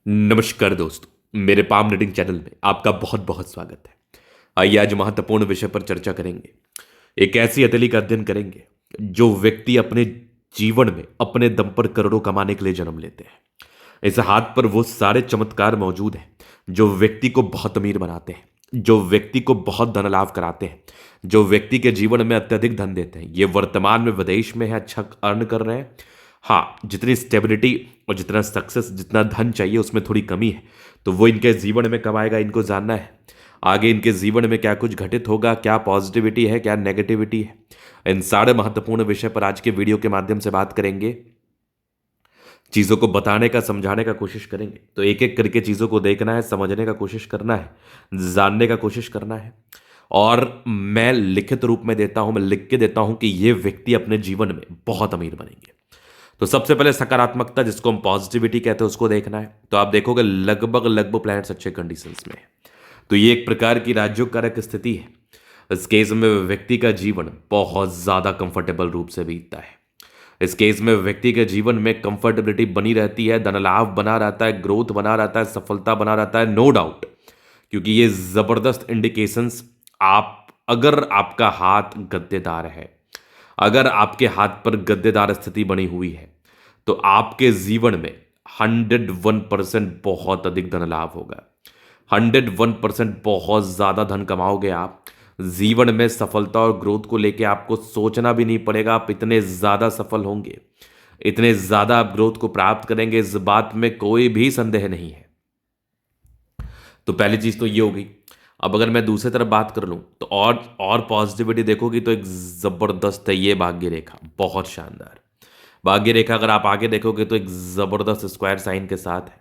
नमस्कार दोस्तों, मेरे पाम रीडिंग चैनल में आपका बहुत बहुत स्वागत है। आइए आज महत्वपूर्ण विषय पर चर्चा करेंगे। एक ऐसी हथेली का अध्ययन करेंगे जो व्यक्ति अपने जीवन में अपने दम पर करोड़ों कमाने के लिए जन्म लेते हैं। इस हाथ पर वो सारे चमत्कार मौजूद हैं जो व्यक्ति को बहुत अमीर बनाते हैं, जो व्यक्ति को बहुत धन लाभ कराते हैं, जो व्यक्ति के जीवन में अत्यधिक धन देते हैं। ये वर्तमान में विदेश में है, अच्छा अर्न कर रहे हैं। हाँ, जितनी स्टेबिलिटी और जितना सक्सेस, जितना धन चाहिए उसमें थोड़ी कमी है, तो वो इनके जीवन में कब आएगा इनको जानना है। आगे इनके जीवन में क्या कुछ घटित होगा, क्या पॉजिटिविटी है, क्या नेगेटिविटी है, इन सारे महत्वपूर्ण विषय पर आज के वीडियो के माध्यम से बात करेंगे। चीज़ों को बताने का, समझाने का कोशिश करेंगे। तो एक एक करके चीज़ों को देखना है, समझने का कोशिश करना है, जानने का कोशिश करना है। और मैं लिखित रूप में देता हूं, मैं लिख के देता हूं कि ये व्यक्ति अपने जीवन में बहुत अमीर बनेंगे। तो सबसे पहले सकारात्मकता, जिसको हम पॉजिटिविटी कहते हैं, उसको देखना है। तो आप देखोगे लगभग लगभग प्लैनेट्स अच्छे कंडीशंस में है। तो ये एक प्रकार की राजयोगकारक स्थिति है। इस केस में व्यक्ति का जीवन बहुत ज्यादा कंफर्टेबल रूप से बीतता है। इस केस में व्यक्ति के जीवन में कंफर्टेबिलिटी बनी रहती है, धन लाभ बना रहता है, ग्रोथ बना रहता है, सफलता बना रहता है, नो डाउट। क्योंकि ये जबरदस्त इंडिकेशंस, आप अगर आपका हाथ गद्देदार है, अगर आपके हाथ पर गद्देदार स्थिति बनी हुई है, तो आपके जीवन में 101% बहुत अधिक धन लाभ होगा। 101% बहुत ज्यादा धन कमाओगे आप। जीवन में सफलता और ग्रोथ को लेके आपको सोचना भी नहीं पड़ेगा, आप इतने ज्यादा सफल होंगे, इतने ज्यादा आप ग्रोथ को प्राप्त करेंगे, इस बात में कोई भी संदेह नहीं है। तो पहली चीज तो ये होगी। अब अगर मैं दूसरी तरफ बात कर लूं तो और पॉजिटिविटी देखोगी तो एक जबरदस्त है ये भाग्य रेखा, बहुत शानदार भाग्य रेखा। अगर आप आगे देखोगे तो एक जबरदस्त स्क्वायर साइन के साथ है।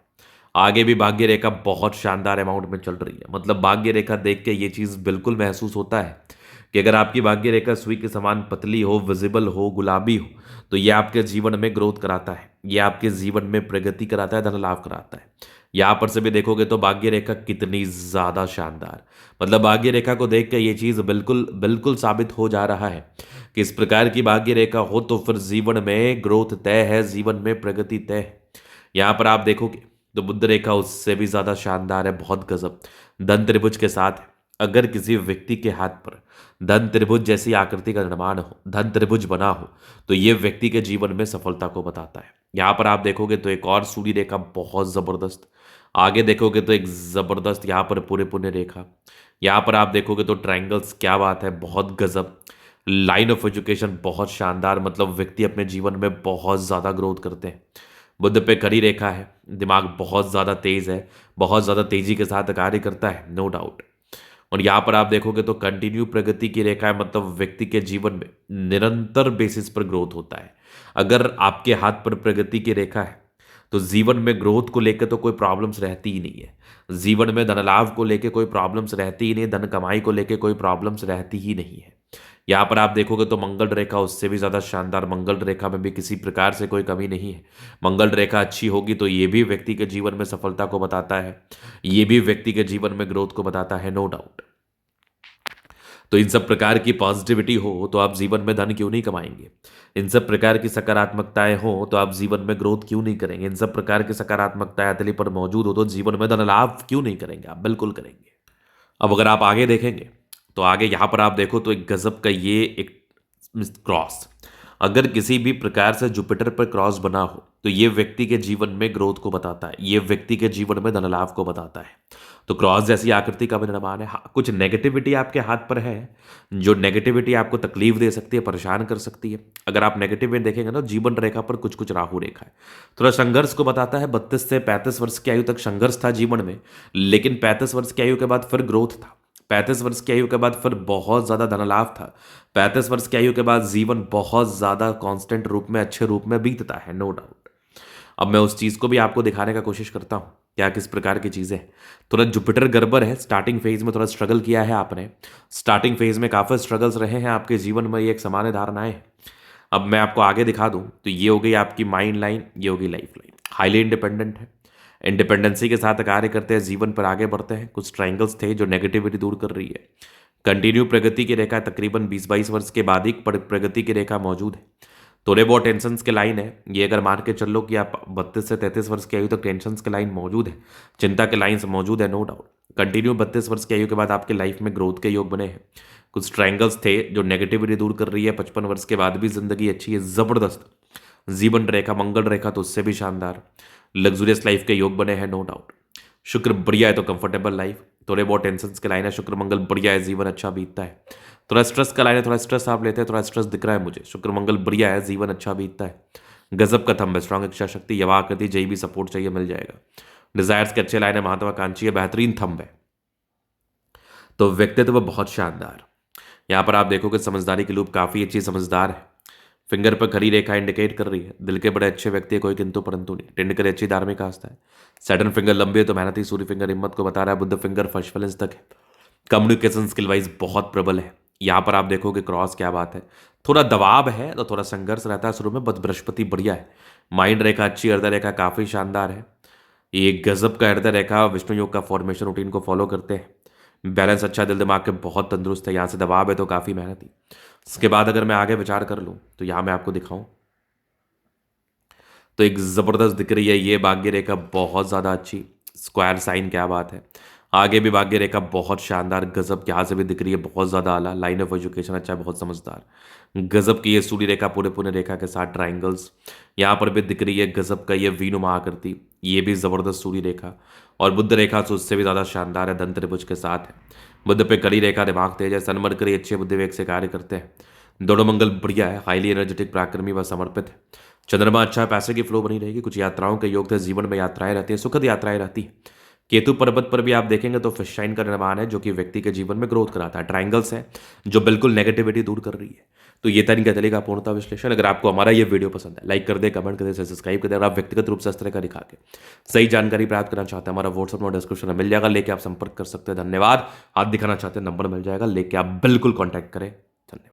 आगे भी भाग्य रेखा बहुत शानदार अमाउंट में चल रही है। मतलब भाग्य रेखा देख के ये चीज बिल्कुल महसूस होता है कि अगर आपकी भाग्य रेखा सुई के समान पतली हो, विजिबल हो, गुलाबी हो, तो ये आपके जीवन में ग्रोथ कराता है, ये आपके जीवन में प्रगति कराता है, धन लाभ कराता है। यहां पर से भी देखोगे तो भाग्य रेखा कितनी ज्यादा शानदार। मतलब भाग्य रेखा को देख के ये चीज बिल्कुल बिल्कुल साबित हो जा रहा है कि इस प्रकार की भाग्य रेखा हो तो फिर जीवन में ग्रोथ तय है, जीवन में प्रगति तय है। यहां पर आप देखोगे तो बुध रेखा उससे भी ज्यादा शानदार है, बहुत गजब। धन त्रिभुज के साथ है। अगर किसी व्यक्ति के हाथ पर धन त्रिभुज जैसी आकृति का निर्माण हो, धन त्रिभुज बना हो, तो ये व्यक्ति के जीवन में सफलता को बताता है। यहां पर आप देखोगे तो एक और सूर्य रेखा बहुत जबरदस्त। आगे देखोगे तो एक जबरदस्त यहां पर पूरे पुण्य रेखा। यहां पर आप देखोगे तो ट्रायंगल्स, क्या बात है, बहुत गजब। लाइन ऑफ एजुकेशन बहुत शानदार। मतलब व्यक्ति अपने जीवन में बहुत ज्यादा ग्रोथ करते हैं। बुद्ध पे कड़ी रेखा है, दिमाग बहुत ज्यादा तेज है, बहुत ज्यादा तेजी के साथ कार्य करता है, नो डाउट। और यहां पर आप देखोगे तो कंटिन्यू प्रगति की रेखा है। मतलब व्यक्ति के जीवन में निरंतर बेसिस पर ग्रोथ होता है। अगर आपके हाथ पर प्रगति की रेखा है तो जीवन में ग्रोथ को लेकर तो कोई प्रॉब्लम्स रहती ही नहीं है। जीवन में धन लाभ को लेकर कोई प्रॉब्लम्स रहती ही नहीं, धन कमाई को लेकर कोई प्रॉब्लम्स रहती ही नहीं है। यहाँ पर आप देखोगे तो मंगल रेखा उससे भी ज्यादा शानदार। मंगल रेखा में भी किसी प्रकार से कोई कमी नहीं है। मंगल रेखा अच्छी होगी तो ये भी व्यक्ति के जीवन में सफलता को बताता है, ये भी व्यक्ति के जीवन में ग्रोथ को बताता है, नो डाउट। तो इन सब प्रकार की पॉजिटिविटी हो तो आप जीवन में धन क्यों नहीं कमाएंगे? इन सब प्रकार की सकारात्मकताएं हो तो आप जीवन में ग्रोथ क्यों नहीं करेंगे? इन सब प्रकार की सकारात्मकताएं हथेली पर मौजूद हो तो जीवन में धन लाभ क्यों नहीं करेंगे? आप बिल्कुल करेंगे। अब अगर आप आगे देखेंगे तो आगे यहां पर आप देखो तो एक गजब का ये एक क्रॉस, अगर किसी भी प्रकार से जुपिटर पर क्रॉस बना हो तो ये व्यक्ति के जीवन में ग्रोथ को बताता है, ये व्यक्ति के जीवन में धन लाभ को बताता है। तो क्रॉस जैसी आकृति का भी निर्माण है। हाँ, कुछ नेगेटिविटी आपके हाथ पर है, जो नेगेटिविटी आपको तकलीफ दे सकती है, परेशान कर सकती है। अगर आप नेगेटिव में देखेंगे ना, जीवन रेखा पर कुछ कुछ राहु रेखा है, थोड़ा संघर्ष को बताता है। 32 से 35 वर्ष की आयु तक संघर्ष था जीवन में, लेकिन 35 वर्ष की आयु के बाद फिर ग्रोथ था। 35 वर्ष की आयु के बाद फिर बहुत ज्यादा धन लाभ था। 35 वर्ष की आयु के बाद जीवन बहुत ज्यादा कांस्टेंट रूप में, अच्छे रूप में बीतता है, नो डाउट। अब मैं उस चीज को भी आपको दिखाने का कोशिश करता हूं, क्या किस प्रकार की चीजें। थोड़ा जुपिटर गड़बड़ है, स्टार्टिंग फेज में थोड़ा स्ट्रगल किया है आपने, स्टार्टिंग फेज में काफी स्ट्रगल्स रहे हैं आपके जीवन में, ये एक सामान्य धारणा है। अब मैं आपको आगे दिखा दूं तो ये हो गई आपकी माइंड लाइन, ये होगी लाइफ लाइन। हाईली इंडिपेंडेंट है, इंडिपेंडेंसी के साथ कार्य करते हैं, जीवन पर आगे बढ़ते हैं। कुछ ट्रायंगल्स थे जो नेगेटिविटी दूर कर रही है। कंटिन्यू प्रगति की रेखा तकरीबन 20-22 वर्ष के बाद ही प्रगति की रेखा मौजूद है। थोड़े बहुत टेंशन के लाइन है, ये अगर मान के चल लो कि आप 32 से 33 वर्ष की आयु तक टेंशन के लाइन मौजूद है, चिंता के लाइन से मौजूद है, नो डाउट। कंटिन्यू 32 वर्ष की आयु के बाद आपके लाइफ में ग्रोथ के योग बने हैं। कुछ ट्रायंगल्स थे जो नेगेटिविटी दूर कर रही है, 55 वर्ष के बाद भी जिंदगी अच्छी है, जबरदस्त जीवन रेखा, मंगल रेखा तो उससे भी शानदार, लग्जूरियस लाइफ के योग बने हैं, नो डाउट। शुक्र बढ़िया है तो कंफर्टेबल लाइफ, थोड़े बहुत टेंशन के लाइन है, शुक्र मंगल बढ़िया है, जीवन अच्छा बीतता है। थोड़ा स्ट्रेस का लाइन है, थोड़ा स्ट्रेस आप लेते हैं, थोड़ा स्ट्रेस दिख रहा है मुझे, शुक्र मंगल बढ़िया है, जीवन अच्छा बीतता है। गजब का थंब है, स्ट्रांग इच्छा शक्ति, यवा आकृति, जय भी सपोर्ट चाहिए मिल जाएगा। डिजायर्स के अच्छे लाइन है, महत्वाकांक्षी है, बेहतरीन थंब है। तो व्यक्तित्व बहुत शानदार। यहाँ पर आप देखोगे समझदारी की लूप काफी अच्छी समझदार है। फिंगर पर खड़ी रेखा इंडिकेट कर रही है दिल के बड़े अच्छे व्यक्ति है, कोई किंतु परंतु नहीं। टेंड करे अच्छी धार्मिक आस्था है। सैटर्न फिंगर लंबी है तो मेहनती, सूर्य फिंगर हिम्मत को बता रहा है, बुद्ध फिंगर फर्स्ट फैलेंस तक है। कम्युनिकेशन स्किल वाइज बहुत प्रबल है। यहाँ पर आप देखोगे क्रॉस, क्या बात है, थोड़ा दबाव है तो थोड़ा संघर्ष रहता है शुरू में, बस बृहस्पति बढ़िया है। माइंड रेखा अच्छी, हृदय रेखा काफी शानदार है। ये गजब का हृदय रेखा, विष्णु योग का फॉर्मेशन रूटीन को फॉलो करते हैं। बैलेंस अच्छा, दिल दिमाग के बहुत तंदुरुस्त है। यहाँ से दबाव है तो काफी मेहनती। इसके बाद अगर मैं आगे विचार कर लूँ तो यहाँ मैं आपको दिखाऊं तो एक जबरदस्त दिख रही है ये भाग्य रेखा, बहुत ज्यादा अच्छी स्क्वायर साइन, क्या बात है। आगे भी भाग्य रेखा बहुत शानदार, गजब, यहाँ से भी दिख रही है बहुत ज्यादा आला। लाइन ऑफ एजुकेशन अच्छा है, बहुत समझदार, गजब की ये सूर्य रेखा पूरे पूरे रेखा के साथ ट्राइंगल्स यहाँ पर भी दिख रही है। गजब का ये वीनुमा आकृति, ये भी जबरदस्त सूर्य रेखा। और बुद्ध रेखा तो उससे भी ज्यादा शानदार है, धन त्रिभुज के साथ है। बुद्ध पे कड़ी रेखा, दिमाग तेज है, सन मरकरी अच्छे बुद्धि वेग से कार्य करते हैं। दोनों मंगल बढ़िया है, हाईली एनर्जेटिक, पराक्रमी व समर्पित है। चंद्रमा अच्छा है, पैसे की फ्लो बनी रहेगी। कुछ यात्राओं के योग थे, जीवन में यात्राएं रहती हैं, सुखद यात्राएं रहती हैं। केतु पर्वत पर भी आप देखेंगे तो फिश शाइन का निर्माण है, जो कि व्यक्ति के जीवन में ग्रोथ कराता है। ट्राइंगल्स है जो बिल्कुल नेगेटिविटी दूर कर रही है। तो ये तरीका चलेगा पूर्णता विश्लेषण। अगर आपको हमारा ये वीडियो पसंद है, लाइक कर दे, कमेंट कर दे, सब्सक्राइब कर दे। अगर आप व्यक्तिगत रूप से इस तरह का दिखा के सही जानकारी प्राप्त करना चाहते हैं, हमारा व्हाट्सअप नंबर डिस्क्रिप्शन में मिल जाएगा, लेके आप संपर्क कर सकते हैं। धन्यवाद। हाथ दिखाना चाहते हैं, नंबर मिल जाएगा, लेके आप बिल्कुल कॉन्टैक्ट करें। धन्यवाद।